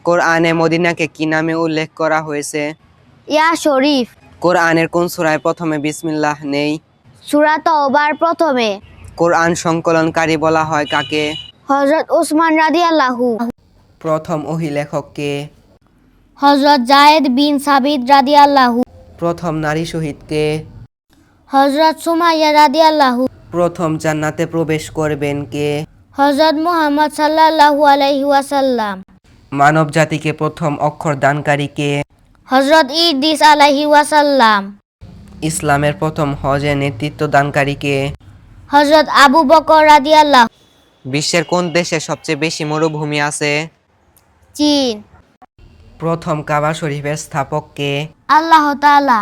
কোরআনে মদিনাকে কি নামে উল্লেখ করা হয়েছে? ইয়া শরীফ। কোরআনের কোন সূরায় প্রথমে বিসমিল্লাহ নেই? সূরা তওবার প্রথমে। কোরআন সংকলনকারী বলা হয় কাকে? হযরত উসমান রাদিয়াল্লাহু। প্রথম ওহী লেখক কে? হযরত যায়েদ বিন সাবিত রাদিয়াল্লাহু। প্রথম নারী শহীদ কে? হযরত সুমাইয়া রাদিয়াল্লাহু। প্রথম জান্নাতে প্রবেশ করবেন কে? হযরত মুহাম্মদ সাল্লাল্লাহু আলাইহি ওয়াসাল্লাম। মানব জাতিকে প্রথম অক্ষর দানকারী কে? হযরত ইদ্রিস আলাইহি ওয়াসাল্লাম। ইসলামের প্রথম হজে নেতৃত্ব দানকারী কে? হযরত আবু বকর রাদিয়াল্লাহু। বিশ্বের কোন দেশে সবচেয়ে বেশি মরুভূমি আছে? চীন। প্রথম কাবা শরীফের স্থাপক কে? আল্লাহ তাআলা।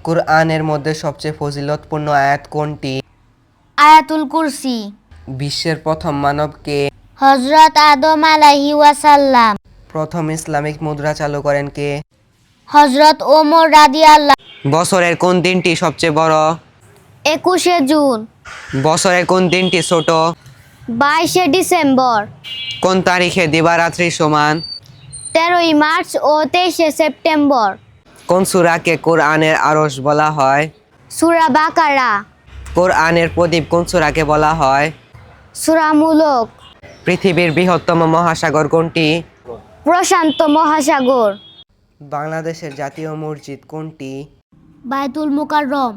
কুরআনের মধ্যে সবচেয়ে ফজিলতপূর্ণ আয়াত কোনটি? আয়াতুল কুরসি। বিশ্বের প্রথম মানব কে? হযরত আদম আলাইহি ওয়াসাল্লাম। প্রথম ইসলামিক মুদ্রা চালু করেন কে? হযরত ওমর রাদিয়াল্লাহু। বছরের কোন দিনটি সবচেয়ে বড়? 21শে জুন। বছরের কোন দিনটি ছোট? 22শে ডিসেম্বর। কোন তারিখে দিবারাত্রি সমান? 13ই মার্চ ও 23শে সেপ্টেম্বর। কোন সূরাকে কোরআনের আরশ বলা হয়? সূরা বাকারা। কোরআনের প্রদীপ কোন সূরাকে বলা হয়? সূরা মুলক। পৃথিবীর বৃহত্তম মহাসাগর কোনটি? প্রশান্ত মহাসাগর। বাংলাদেশের জাতীয় মসজিদ কোনটি? বাইতুল মুকাররম।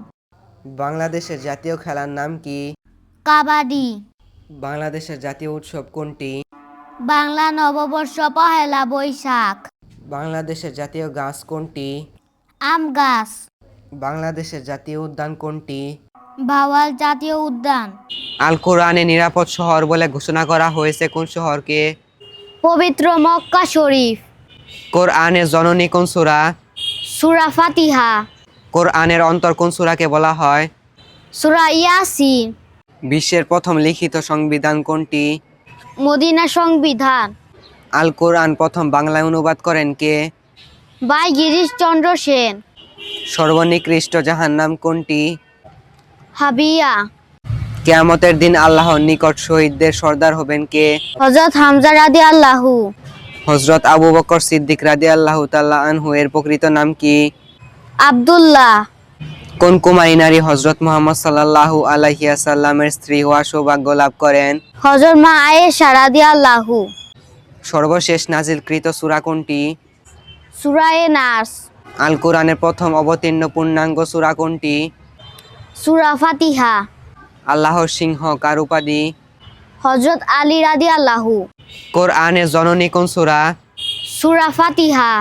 বাংলাদেশের জাতীয় খেলার নাম কি? কাবাডি। বাংলাদেশের জাতীয় উৎসব কোনটি? বাংলা নববর্ষ পহেলা বৈশাখ। বাংলাদেশের জাতীয় গাছ কোনটি? আম গাছ। বাংলাদেশের জাতীয় উদ্যান কোনটি? ভাওয়াল জাতীয় উদ্যান। আল কোরআনে নিরাপদ শহর বলে ঘোষণা করা হয়েছে কোন শহরকে? পবিত্র মক্কা শরীফ। কোরআনের জননী কোন সূরা? সূরা ফাতিহা। কোরআনের অন্তর কোন সূরাকে বলা হয়? সূরা ইয়াসিন। বিশ্বের প্রথম লিখিত সংবিধান কোনটি? মদিনা সংবিধান। আল কোরআন প্রথম বাংলায় অনুবাদ করেন কে? ভাই গিরিশ চন্দ্র সেন। সর্বনিকৃষ্ট জাহান্নাম কোনটি? হাবিয়া। কিয়ামতের দিন আল্লাহর নিকট শহীদদের সর্দার হবেন কে? হযরত হামজা রাদিয়াল্লাহু। হযরত আবু বকর সিদ্দিক রাদিয়াল্লাহু তাআলা আনহু এর প্রকৃত নাম কি? আব্দুল্লাহ। কোন কুমারী নারী হযরত মুহাম্মদ সাল্লাল্লাহু আলাইহি ওয়াসাল্লামের স্ত্রী হওয়ার সৌভাগ্য লাভ করেন? হযরত মা আয়েশা রাদিয়াল্লাহু। সর্বশেষ নাজিলকৃত সূরা কোনটি? সূরা নাস। আল কোরআনের প্রথম অবতীর্ণ পূর্ণাঙ্গ সূরা কোনটি? সূরা ফাতিহা। আল্লাহর সিংহ কার উপাধি? হযরত আলী রাদিয়াল্লাহু। কোরআনের জননী কোন সূরা? সূরা ফাতিহা।